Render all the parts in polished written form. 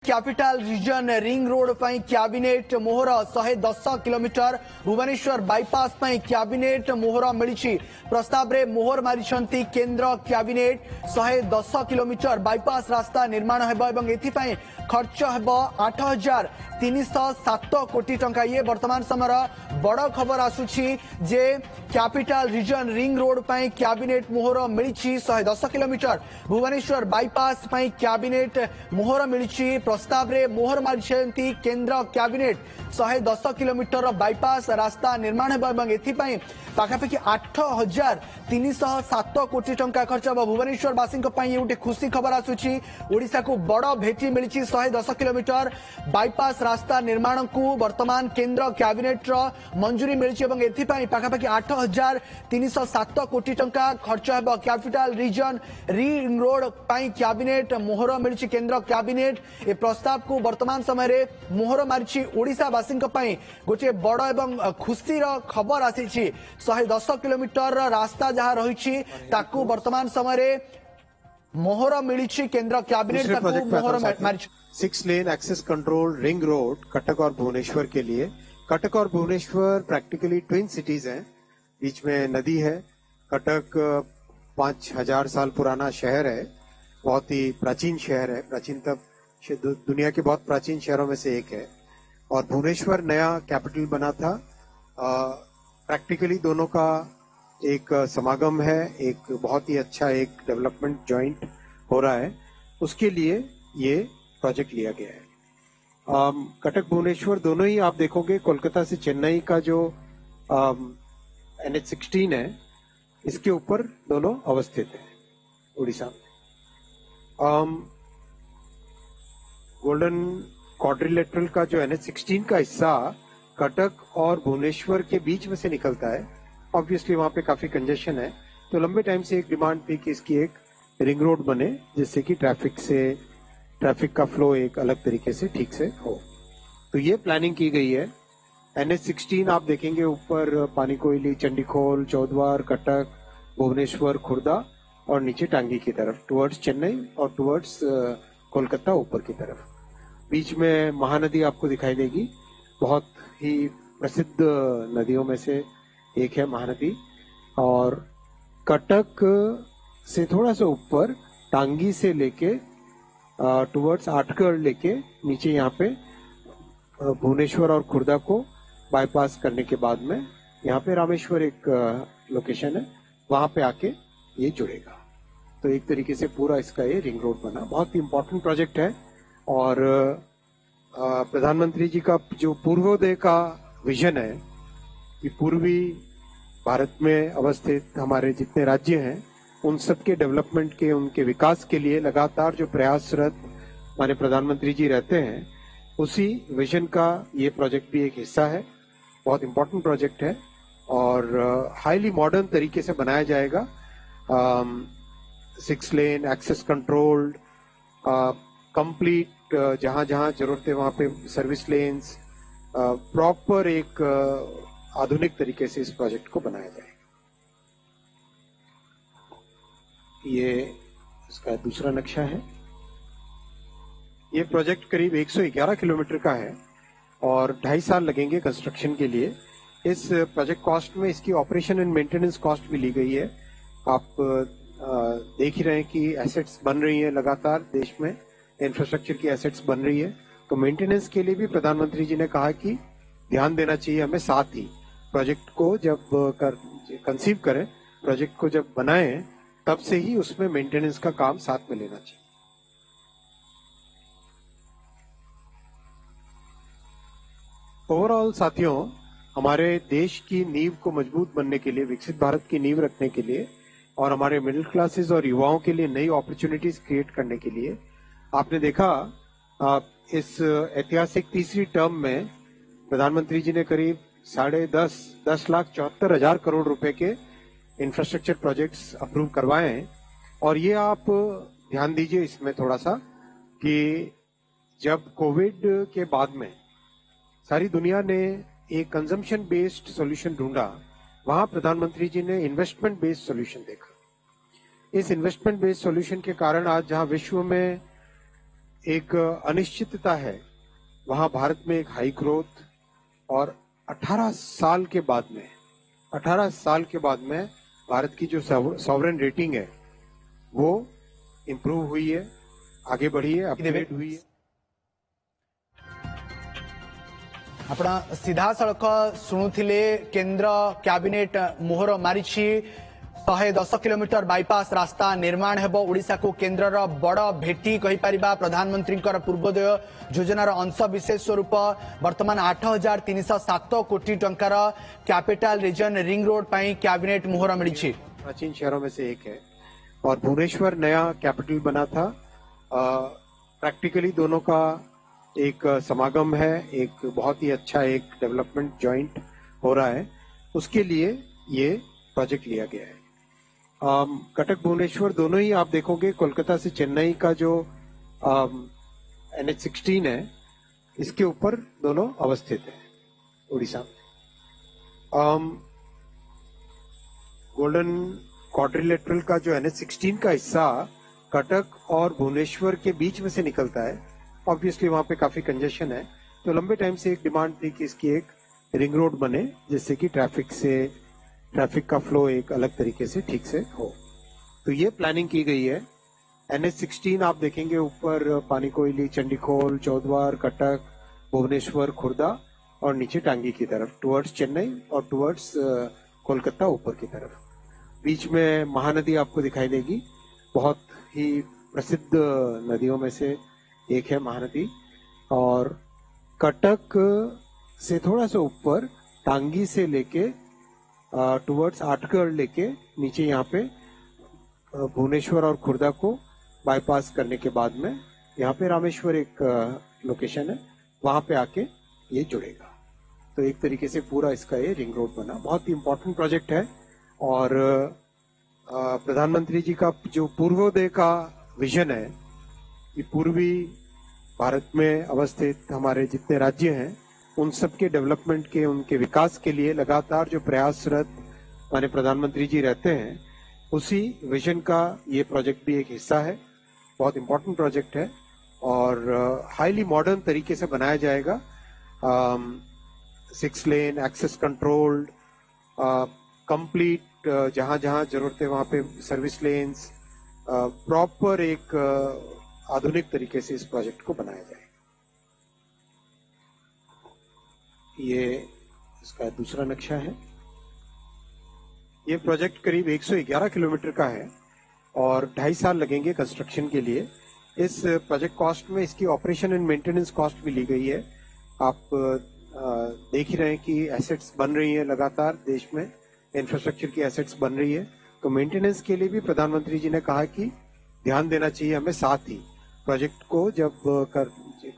Capital region ring road पर cabinet मोहर 110 kilometre Bhubaneswar bypass पर कैबिनेट मोहर मिली प्रस्ताव रे मोहर मारी केंद्र कैबिनेट 110 किलोमीटर बाईपास रास्ता निर्माण होब एथि खर्च होब 8,307 कोटी टंका। ये वर्तमान समय बड़ खबर आसुची J capital region ring road पर कैबिनेट मोहर मिली 110 किलोमीटर भुवनेश्वर बाईपास पर कैबिनेट मोहर मिली प्रस्ताव रे मोहर मारी केंद्र कैबिनेट 110 किलोमीटर बाईपास रास्ता निर्माण होब एथि पाखापाखि 8,307 कोटी टंका खर्च होब। भुवनेश्वरवासी गोटे खुशी खबर आसुची ओडिशा को बड़ भेटी मिली 110 किलोमीटर बाईपास रास्ता निर्माण को वर्तमान केंद्र कैबिनेट मंजूरी मिली एथि पाखापाखि 8,307 कोटी टंका खर्च होब। Capital region ring road cabinet मोहर मिली केंद्र कैबिनेट ए प्रस्ताव को वर्तमान समय मोहर मारी ओडिशावासी गोटे बड़ एवं खुशी खबर आसी 110 किलोमीटर रास्ता जहाँ रही वर्तमान समय मोहर मिली केंद्र कैबिनेट मोहर मारी 6 lane access control ring road Cuttack और भुवनेश्वर के लिए। कटक और भुवनेश्वर प्रैक्टिकली ट्विन सिटीज हैं, बीच में नदी है। कटक 5,000 साल पुराना शहर है, बहुत ही प्राचीन शहर है, प्राचीनतम दुनिया के बहुत प्राचीन शहरों में से एक है। और भुवनेश्वर नया कैपिटल बना था। प्रैक्टिकली दोनों का एक समागम है, एक बहुत ही अच्छा एक डेवलपमेंट जॉइंट हो रहा है, उसके लिए ये प्रोजेक्ट लिया गया है। कटक भुवनेश्वर दोनों ही आप देखोगे कोलकाता से चेन्नई का जो NH16 है, इसके ऊपर दोनों अवस्थित है उड़ीसा में। गोल्डन क्वाड्रिलेटरल का जो NH16 का हिस्सा कटक और भुवनेश्वर के बीच में से निकलता है। ऑब्वियसली वहां पे काफी कंजेशन है, तो लंबे टाइम से एक डिमांड थी कि इसकी एक रिंग रोड बने जिससे कि ट्रैफिक का फ्लो एक अलग तरीके से ठीक से हो। तो ये प्लानिंग की गई है। NH16 आप देखेंगे ऊपर पानीकोयली, चंडीखोल, चौद्वार, कटक, भुवनेश्वर, खुर्दा और नीचे टांगी की तरफ टुवर्ड्स चेन्नई और टुवर्ड्स कोलकाता ऊपर की तरफ। बीच में महानदी आपको दिखाई देगी, बहुत ही प्रसिद्ध नदियों में से एक है महानदी। और कटक से थोड़ा सा ऊपर टांगी से लेके टुवर्ड्स आठगढ़ लेके नीचे यहाँ पे भुवनेश्वर और खुर्दा को बाईपास करने के बाद में यहाँ पे रामेश्वर एक लोकेशन है, वहां पे आके ये जुड़ेगा। तो एक तरीके से पूरा इसका ये रिंग रोड बना, बहुत ही इम्पोर्टेंट प्रोजेक्ट है। और प्रधानमंत्री जी का जो पूर्वोदय का विजन है कि पूर्वी भारत में अवस्थित हमारे जितने राज्य हैं उन सब के डेवलपमेंट के, उनके विकास के लिए लगातार जो प्रयासरत हमारे प्रधानमंत्री जी रहते हैं, उसी विजन का ये प्रोजेक्ट भी एक हिस्सा है। बहुत इम्पोर्टेंट प्रोजेक्ट है और हाईली मॉडर्न तरीके से बनाया जाएगा। 6 लेन एक्सेस कंट्रोल्ड, कंप्लीट जहां जहां जरूरत है वहां पे सर्विस लेन्स, प्रॉपर एक आधुनिक तरीके से इस प्रोजेक्ट को बनाया जाएगा। ये इसका दूसरा नक्शा है। ये प्रोजेक्ट करीब 111 किलोमीटर का है और 2.5 साल लगेंगे कंस्ट्रक्शन के लिए। इस प्रोजेक्ट कॉस्ट में इसकी ऑपरेशन एंड मेंटेनेंस कॉस्ट भी ली गई है। आप देख ही रहे हैं कि एसेट्स बन रही है लगातार, देश में इंफ्रास्ट्रक्चर की एसेट्स बन रही है, तो मेंटेनेंस के लिए भी प्रधानमंत्री जी ने कहा कि ध्यान देना चाहिए हमें। साथ ही प्रोजेक्ट को जब कंसीव करें, प्रोजेक्ट को जब बनाएं, तब से ही उसमें मेंटेनेंस का काम साथ में लेना चाहिए। ओवरऑल साथियों, हमारे देश की नींव को मजबूत बनने के लिए, विकसित भारत की नींव रखने के लिए और हमारे मिडिल क्लासेस और युवाओं के लिए नई अपॉर्चुनिटीज क्रिएट करने के लिए आपने देखा इस ऐतिहासिक तीसरी टर्म में प्रधानमंत्री जी ने करीब 10,74,000 करोड़ रुपए के इंफ्रास्ट्रक्चर प्रोजेक्ट्स अप्रूव करवाए हैं। और ये आप ध्यान दीजिए इसमें थोड़ा सा कि जब कोविड के बाद में सारी दुनिया ने एक कंजम्पशन बेस्ड सॉल्यूशन ढूंढा, वहां प्रधानमंत्री जी ने इन्वेस्टमेंट बेस्ड सॉल्यूशन देखा। इस इन्वेस्टमेंट बेस्ड सॉल्यूशन के कारण आज जहां विश्व में एक अनिश्चितता है, वहां भारत में एक हाई ग्रोथ और 18 साल के बाद में भारत की जो सॉवरेन रेटिंग है वो इम्प्रूव हुई है, आगे बढ़ी है, अपग्रेड हुई है। ଆପଣ ସିଧାସଳଖ ଶୁଣୁଥିଲେ କେନ୍ଦ୍ର କ୍ୟାବିନେଟ ମୋହର ମାରିଛି 110 କିଲୋମିଟର ବାଇପାସ୍ ରାସ୍ତା ନିର୍ମାଣ ହେବ। ଓଡ଼ିଶାକୁ କେନ୍ଦ୍ରର ବଡ଼ ଭେଟି କହିପାରିବା। ପ୍ରଧାନମନ୍ତ୍ରୀଙ୍କର ପୂର୍ବୋଦୟ ଯୋଜନାର ଅଂଶ ବିଶେଷ ସ୍ୱରୂପ ବର୍ତ୍ତମାନ 8,307 କୋଟି ଟଙ୍କାର କ୍ୟାପିଟାଲ ରିଜନ ରିଙ୍ଗ ରୋଡ ପାଇଁ କ୍ୟାବିନେଟ ମୋହର ମିଳିଛି। प्राचीन शहरों में से एक है और भुवनेश्वर नया कैपिटल बना था। प्रैक्टिकली दोनों का एक समागम है, एक बहुत ही अच्छा एक डेवलपमेंट जॉइंट हो रहा है, उसके लिए ये प्रोजेक्ट लिया गया है। कटक भुवनेश्वर दोनों ही आप देखोगे कोलकाता से चेन्नई का जो NH16 है इसके ऊपर दोनों अवस्थित है उड़ीसा में। गोल्डन क्वाड्रिलेटरल का जो NH16 का हिस्सा कटक और भुवनेश्वर के बीच में से निकलता है। ऑब्वियसली वहां पे काफी कंजेशन है, तो लंबे टाइम से एक डिमांड थी कि इसकी एक रिंग रोड बने जिससे कि ट्रैफिक का फ्लो एक अलग तरीके से ठीक से हो। तो ये प्लानिंग की गई है। NH16 आप देखेंगे ऊपर पानीकोयली, चंडीखोल, चौद्वार, कटक, भुवनेश्वर, खुर्दा और नीचे टांगी की तरफ टुवर्ड्स चेन्नई और टुवर्ड्स कोलकाता ऊपर की तरफ। बीच में महानदी आपको दिखाई देगी, बहुत ही प्रसिद्ध नदियों में से एक है महानदी। और कटक से थोड़ा सा ऊपर टांगी से लेके टुवर्ड्स आटगढ़ लेके नीचे यहाँ पे भुवनेश्वर और खुर्दा को बाईपास करने के बाद में यहाँ पे रामेश्वर एक लोकेशन है, वहां पे आके ये जुड़ेगा। तो एक तरीके से पूरा इसका ये रिंग रोड बना, बहुत ही इम्पोर्टेंट प्रोजेक्ट है। और प्रधानमंत्री जी का जो पूर्वोदय का विजन है कि पूर्वी भारत में अवस्थित हमारे जितने राज्य हैं उन सब के डेवलपमेंट के, उनके विकास के लिए लगातार जो प्रयासरत हमारे प्रधानमंत्री जी रहते हैं, उसी विजन का ये प्रोजेक्ट भी एक हिस्सा है। बहुत इंपॉर्टेंट प्रोजेक्ट है और हाईली मॉडर्न तरीके से बनाया जाएगा। 6 लेन एक्सेस कंट्रोल्ड, कंप्लीट जहां जहां जरूरत है वहां पे सर्विस लेन्स, प्रॉपर एक आधुनिक तरीके से इस प्रोजेक्ट को बनाया जाए। ये इसका दूसरा नक्शा है। ये प्रोजेक्ट करीब 111 किलोमीटर का है और 2.5 साल लगेंगे कंस्ट्रक्शन के लिए। इस प्रोजेक्ट कॉस्ट में इसकी ऑपरेशन एंड मेंटेनेंस कॉस्ट भी ली गई है। आप देख ही रहे हैं कि एसेट्स बन रही है लगातार, देश में इंफ्रास्ट्रक्चर की एसेट्स बन रही है, तो मेंटेनेंस के लिए भी प्रधानमंत्री जी ने कहा कि ध्यान देना चाहिए हमें। साथ ही प्रोजेक्ट को जब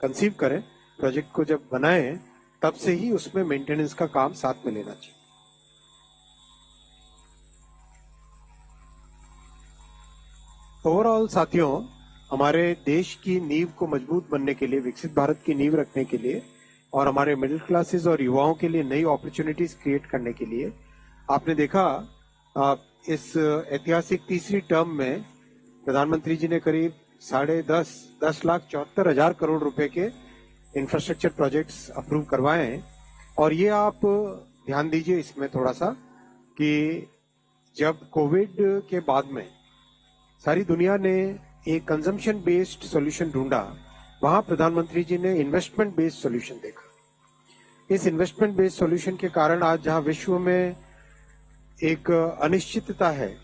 कंसीव करें, प्रोजेक्ट को जब बनाएं, तब से ही उसमें मेंटेनेंस का काम साथ में लेना चाहिए। ओवरऑल साथियों, हमारे देश की नींव को मजबूत बनने के लिए, विकसित भारत की नींव रखने के लिए और हमारे मिडिल क्लासेस और युवाओं के लिए नई अपॉर्चुनिटीज क्रिएट करने के लिए आपने देखा इस ऐतिहासिक तीसरी टर्म में प्रधानमंत्री जी ने करीब 10,74,000 करोड़ रुपए के इंफ्रास्ट्रक्चर प्रोजेक्ट्स अप्रूव करवाए हैं। और ये आप ध्यान दीजिए इसमें थोड़ा सा कि जब कोविड के बाद में सारी दुनिया ने एक कंजम्पशन बेस्ड सॉल्यूशन ढूंढा, वहां प्रधानमंत्री जी ने इन्वेस्टमेंट बेस्ड सॉल्यूशन देखा। इस इन्वेस्टमेंट बेस्ड सॉल्यूशन के कारण आज जहां विश्व में एक अनिश्चितता है,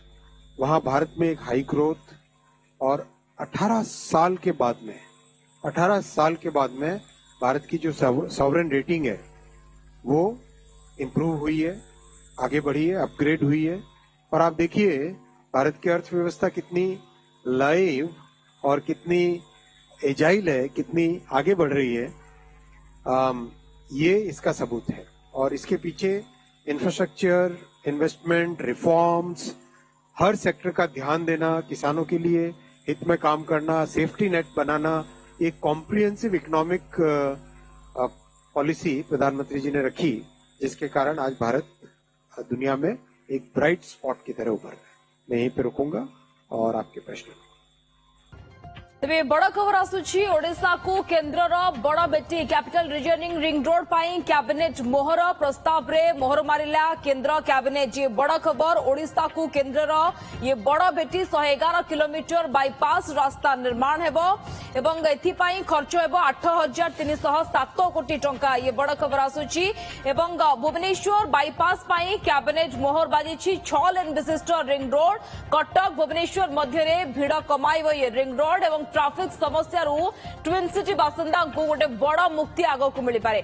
वहां भारत में एक हाई ग्रोथ और 18 साल के बाद में भारत की जो सॉवरेन रेटिंग है वो इम्प्रूव हुई है, आगे बढ़ी है, अपग्रेड हुई है। और आप देखिए भारत की अर्थव्यवस्था कितनी लाइव और कितनी एजाइल है, कितनी आगे बढ़ रही है, ये इसका सबूत है। और इसके पीछे इंफ्रास्ट्रक्चर, इन्वेस्टमेंट, रिफॉर्म्स, हर सेक्टर का ध्यान देना, किसानों के लिए हित में काम करना, सेफ्टी नेट बनाना, एक कॉम्प्रिहेंसिव इकोनॉमिक पॉलिसी प्रधानमंत्री जी ने रखी, जिसके कारण आज भारत दुनिया में एक ब्राइट स्पॉट की तरह उभर रहा है। मैं यहीं पे रुकूंगा और आपके प्रश्न। तेरे बड़ खबर आसुची ओडिशा को केंद्रर बड़ बेटी कैपिटल रिजनिंग रिंग रोड पाई कैबिनेट मोहर प्रस्ताव रे मोहर मारिला केंद्र कैबिनेट। ये बड़ खबर ओडिशा को केंद्रर ये बड़ बेटी 111 किलोमीटर बाईपास रास्ता निर्माण हेबो एवं एथिपाई खर्च हेबो 8,307 कोटी टंका। ये बड़ खबर आसुची एवं भुवनेश्वर बाईपास पाई कैबिनेट मोहर बाजिछि 6 लेन विशिष्ट रिंग रोड कटक भुवनेश्वर मध्य रे भिड़ कमाइबो ये रिंग रोड एवं ट्रैफिक समस्या ट्विन सिटी बासिंदा को गोटे बड़ मुक्ति आगक मिल पारे।